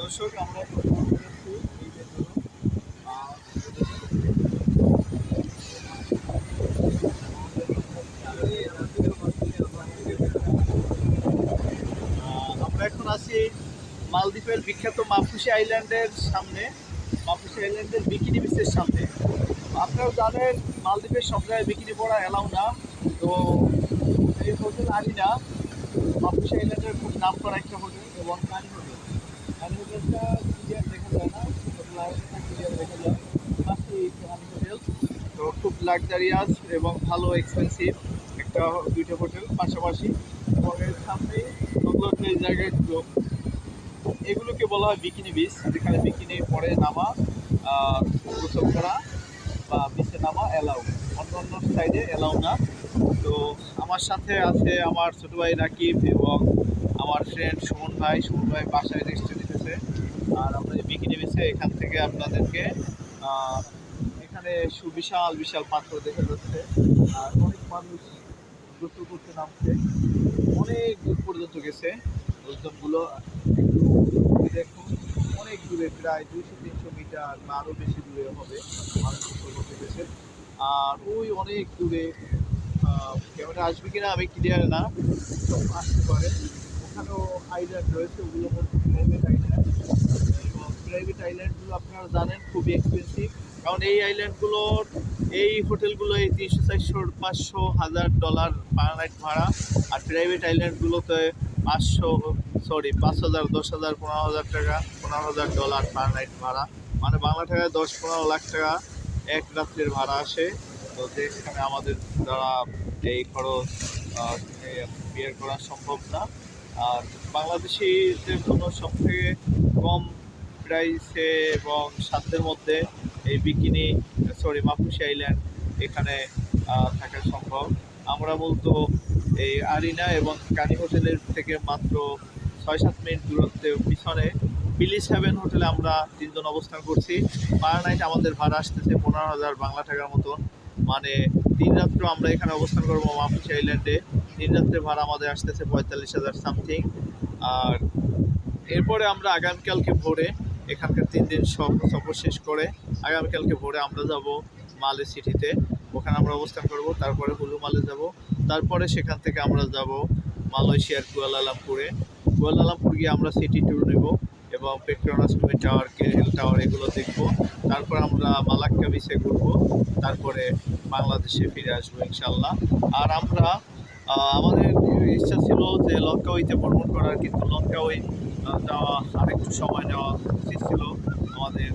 দর্শক আমরা আমরা এখন আছি মালদ্বীপের বিখ্যাত মাফুসি আইল্যান্ডের সামনে, মাফুসি আইল্যান্ডের বিকিনি বিচের সামনে। আপনারা জানেন মালদ্বীপের সব জায়গায় বিকিনি পরা এলাও না। তো এই হোটেল আরিনা মাফুসি আইল্যান্ডের খুব নাম করা একটা হোটেল এবং কানি হোটেল। কানি হোটেলটা ক্লিয়ার দেখা যায় না, হোটেল আরিনাটা ক্লিয়ার দেখা যায়। পাশেই কানি হোটেল, তো খুব লাক্সারিয়াস এবং ভালো এক্সপেন্সিভ একটা দুইটা হোটেল পাশাপাশি। এবং এর সামনে সংলগ্ন এই জায়গাগুলো এগুলোকে বলা হয় বিকিনি বিচ, যেখানে বিকিনি পরে নামা, গোসল করা বা বিচে নামা এলাও, অন্য অন্য সাইডে এলাও না। তো আমার সাথে আছে আমার ছোটো ভাই রাকিব এবং আমার ফ্রেন্ড সুমন ভাই। সুমন ভাই বাসায় রেস্ট নিতেছে। আর আমরা এই বিকিনি বিচে এখান থেকে আপনাদেরকে এখানে সুবিশাল বিশাল পাত্র দেখা যাচ্ছে। আর অনেক মানুষ গোসল করতে নামছে, অনেক দূর পর্যন্ত গেছে লোকজনগুলো। একটু দেখুন, অনেক দূরে, প্রায় 200-300 মিটার বা আরও বেশি দূরে হবে মানুষ গোসল করতে গেছে। আর ওই অনেক দূরে ক্যামেরা আসবে কিনা আমি ক্লিয়ার না, আসতে পারে। ওখানেও আইল্যান্ড রয়েছে, ওগুলো মধ্যে প্রাইভেট আইল্যান্ড। এবং প্রাইভেট আইল্যান্ডগুলো আপনারা জানেন খুবই এক্সপেন্সিভ, কারণ এই আইল্যান্ডগুলোর এই হোটেলগুলো এই $300-400-1000 পার নাইট ভাড়া। আর প্রাইভেট আইল্যান্ডগুলোতে 5,000, 10,000, 15,000 টাকা, $15,000 পার নাইট ভাড়া, মানে বাংলা টাকায় 10-15 লাখ টাকা এক রাত্রের ভাড়া আসে। তো যেখানে আমাদের দ্বারা এই খরচ বিয়ার করা সম্ভব না। আর বাংলাদেশিদের জন্য সবথেকে কম প্রাইসে এবং সাধ্যের মধ্যে এই মাফুসি আইল্যান্ড এখানে থাকা সম্ভব। আমরা বলতো এই আরিনা এবং কানি হোটেলের থেকে মাত্র 6-7 মিনিট দূরত্বে পিছনে বিলিস হেভেন হোটেলে আমরা 3 জন অবস্থান করছি। পার নাইট আমাদের ভাড়া আসতেছে 15,000 বাংলা টাকার মতন, মানে 3 রাত্র আমরা এখানে অবস্থান করবো মাফুসি আইল্যান্ডে। 3 রাত্রের ভাড়া আমাদের আসতেছে 45,000 সামথিং। আর এরপরে আমরা আগামীকালকে ভোরে এখানকার 3 দিন সফর শেষ করে আগামীকালকে ভোরে আমরা যাব মালে সিটিতে, ওখানে আমরা অবস্থান করব। তারপরে হুলু মালে যাব, তারপরে সেখান থেকে আমরা যাব মালয়েশিয়ার কুয়ালালামপুর গিয়ে আমরা সিটি ট্যুর নেব এবং Petronas twin tower, KL tower এগুলো দেখব। তারপর আমরা মালাক্কা বিচে ঘুরবো, তারপরে বাংলাদেশে ফিরে আসবো ইনশাল্লাহ। আর আমরা আমাদের ইচ্ছা ছিল যে লঙ্কাওইতে ভ্রমণ করার, কিন্তু লঙ্কাওই যাওয়া আরেকটু সময় নেওয়া উচিত ছিল। আমাদের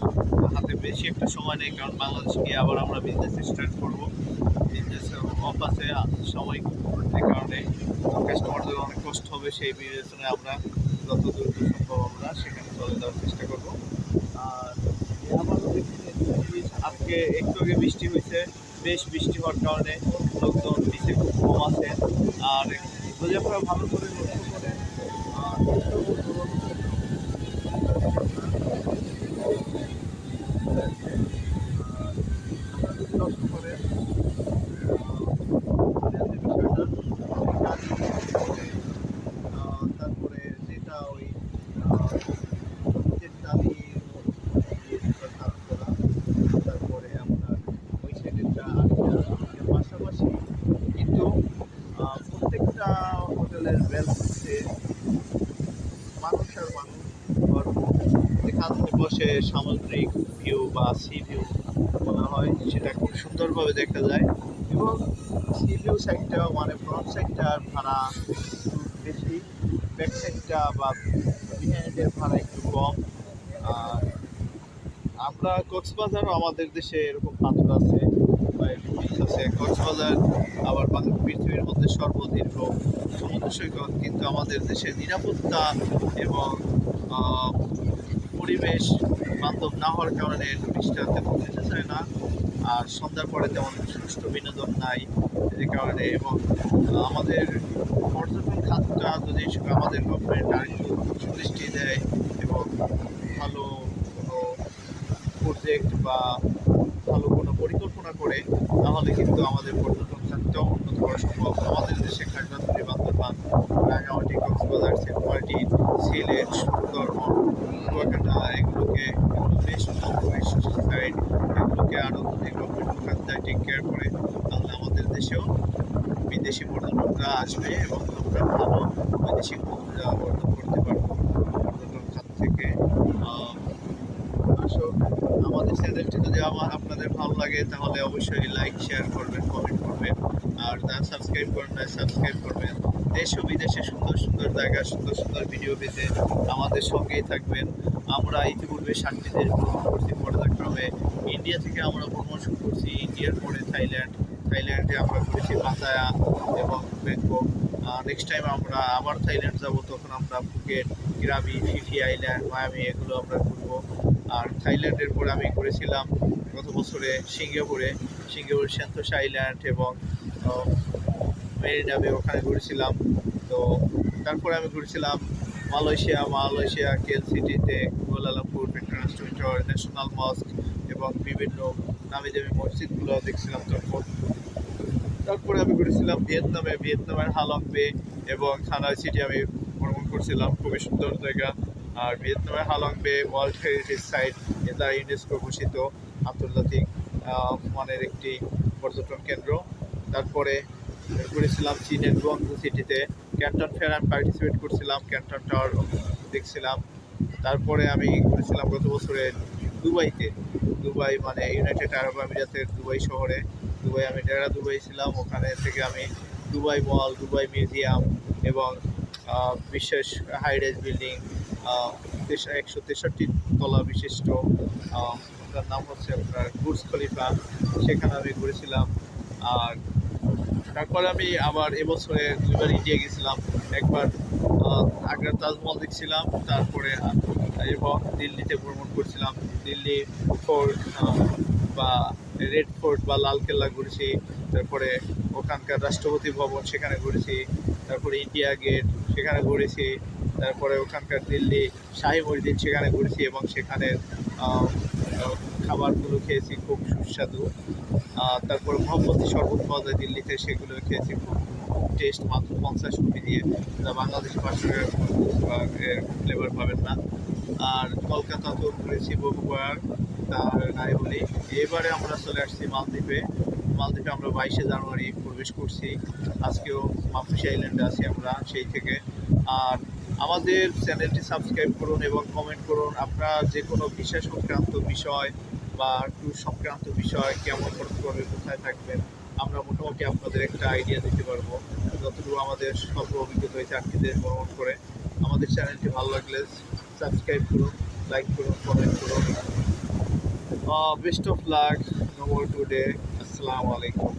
হাতে বেশি একটা সময় নেই, কারণ বাংলাদেশে গিয়ে আবার আমরা বিজনেস স্টার্ট করবো। বিজনেস অফ আছে সাময়িক, এই কারণে কাস্টমারদের অনেক কষ্ট হবে। সেই বিবেচনায় আমরা যত দূর সম্ভব আমরা সেখানে চলে যাওয়ার চেষ্টা করবো। আর আমাদের আজকে একটু আগে বৃষ্টি হয়েছে, বেশ বৃষ্টি হওয়ার কারণে লোকজন বিচে খুব কম আছে। আর যদি আপনারা ভালো করে লক্ষ্য করেন তারপরে যেটা ওই তারপরে আপনার ওই সাইডেরটা পাশাপাশি, কিন্তু প্রত্যেকটা হোটেলের ব্যালকনিতে মানুষ আর মানুষ যেখানে বসে সামুদ্রিক ভিউ বা সি ভিউ বলা হয়, সেটা খুব সুন্দরভাবে দেখা যায়। এবং সি ভিউ সাইডটা মানে ফ্রন্ট সাইডটার ভাড়া বেশি, ব্যাক সাইডটা বা বিহাইন্ডের ভাড়া একটু কম। আর আমরা কক্সবাজারও, আমাদের দেশে এরকম পাথর আছে বা এরকম বিচ আছে কক্সবাজার, আবার পৃথিবীর মধ্যে সর্বদীর্ঘ সমুদ্র সৈকত, কিন্তু আমাদের দেশের নিরাপত্তা এবং পরিবেশ বান্ধব না হওয়ার কারণে টুরিস্টরা তেমন যেতে চায় না। আর সন্ধ্যার পরে তেমন সুষ্ঠু বিনোদন নাই, যে কারণে। এবং আমাদের পর্যটন খাতটা যদি আমাদের গভর্নমেন্ট আর একটু দৃষ্টি দেয় এবং ভালো কোনো প্রজেক্ট বা ভালো কোনো পরিকল্পনা করে, তাহলে কিন্তু আমাদের পর্যটন খাতটাও উন্নত করা সম্ভব। আমাদের দেশে খাগড়াছড়ি, বান্দরবান, রাঙামাটি, কক্সবাজার, সেন্টমার্টিন, সিলেট, সুন্দরবন, কুয়াকাটা এগুলোকে বেশ সাইড এগুলোকে আরও যদি গভর্নমেন্ট খাত টেক কেয়ার করে তাহলে আমাদের দেশেও বিদেশি পর্যটকরা আসবে এবং আমরা ভালো বৈদেশিক মুদ্রা অর্জন করতে পারবো পর্যটন খাত থেকে। দর্শক, আমাদের চ্যানেলটি যদি আপনাদের ভালো লাগে তাহলে অবশ্যই লাইক শেয়ার করবেন, কমেন্ট করবেন, আর যারা সাবস্ক্রাইব করেন না সাবস্ক্রাইব করবেন। দেশ ও বিদেশে সুন্দর সুন্দর জায়গা, সুন্দর সুন্দর ভিডিও পেতে আমাদের সঙ্গেই থাকবেন। আমরা ইতিপূর্বে 7টি দেশ ভ্রমণ করছি পর্যায়ক্রমে। ইন্ডিয়া থেকে আমরা ভ্রমণ শুরু করছি, ইন্ডিয়ার পরে থাইল্যান্ডে আমরা করেছি পাতায়া এবং ব্যাংকক। নেক্সট টাইম আমরা আবার থাইল্যান্ড যাব, তখন আমরা Phuket, Krabi, Phi Phi island, Miami এগুলো আমরা ঘুরবো। আর থাইল্যান্ডের পরে আমি ঘুরেছিলাম গত বছরে সিঙ্গাপুরে সেন্তোসা আইল্যান্ড এবং মেরিনা বে, ওখানে ঘুরেছিলাম। তো তারপরে আমি ঘুরেছিলাম মালয়েশিয়া কেএল সিটিতে, কুয়ালালামপুর, পেট্রোনাস টুইটার, ন্যাশনাল মস্ক এবং বিভিন্ন নামি দামি মসজিদগুলো দেখছিলাম তখন। তারপরে আমি ঘুরেছিলাম ভিয়েতনামের হালং বে এবং হানয় সিটি আমি ভ্রমণ করছিলাম, খুবই সুন্দর জায়গা। আর ভিয়েতনামের হালং বে ওয়ার্ল্ড হেরিটেজ সাইট, এটা ইউনেস্কো ঘোষিত আন্তর্জাতিক মানের একটি পর্যটন কেন্দ্র। তারপরে ঘুরেছিলাম চীনের গুয়াংজু সিটিতে, ক্যান্টন ফেয়ার আমি পার্টিসিপেট করছিলাম, ক্যান্টন টাওয়ার দেখছিলাম। তারপরে আমি ঘুরেছিলাম গত বছরে দুবাই মানে ইউনাইটেড আরব আমিরাতের দুবাই শহরে। আমি দুবাই ছিলাম, ওখানে থেকে আমি দুবাই মল, দুবাই মিউজিয়াম এবং বিশেষ হাইরাইজ বিল্ডিং 163 তলা বিশিষ্ট, ওটার নাম হচ্ছে আপনার বুর্জ খলিফা, সেখানে আমি ঘুরেছিলাম। আর তারপরে আমি আবার এবছরে 2বার ইন্ডিয়া গেছিলাম। একবার আগ্রার তাজমহল দেখছিলাম, তারপরে এবং দিল্লিতে ভ্রমণ করছিলাম। দিল্লি ফোর্ট বা রেড ফোর্ট বা লালকেল্লা ঘুরেছি। তারপরে ওখানকার রাষ্ট্রপতি ভবন সেখানে ঘুরেছি। তারপরে ইন্ডিয়া গেট সেখানে ঘুরেছি। তারপরে ওখানকার দিল্লি শাহী মসজিদ সেখানে ঘুরেছি এবং সেখানের খাবারগুলো খেয়েছি, খুব সুস্বাদু। তারপরে মোহাম্মদী শরবত পাওয়া যায় দিল্লিতে, সেগুলো খেয়েছি, খুব টেস্ট, মাত্র 50 কোটি দিয়ে, যা বাংলাদেশে 500 টাকার ফ্লেভার পাবেন না। আর কলকাতাতেও ঘুরেছি বহুবার, তার নাই বলি। এবারে আমরা চলে আসছি মালদ্বীপে আমরা 22শে জানুয়ারি প্রবেশ করছি। আজকেও মাফুসি আইল্যান্ডে আছি আমরা সেই থেকে। আর আমাদের চ্যানেলটি সাবস্ক্রাইব করুন এবং কমেন্ট করুন আপনারা যে কোনো ভিসা সংক্রান্ত বিষয় বা ট্যুর সংক্রান্ত বিষয়, কেমন করতে পারবে, কোথায় থাকবেন, আমরা মোটামুটি আপনাদের একটা আইডিয়া দিতে পারবো যতটুকু আমাদের স্বল্প অভিজ্ঞতা হয়েছে 8টি দেশ ভ্রমণ করে। আমাদের চ্যানেলটি ভালো লাগলে সাবস্ক্রাইব করুন, লাইক করুন, কমেন্ট করুন। Best of luck, no more today. আসসালামু আলাইকুম।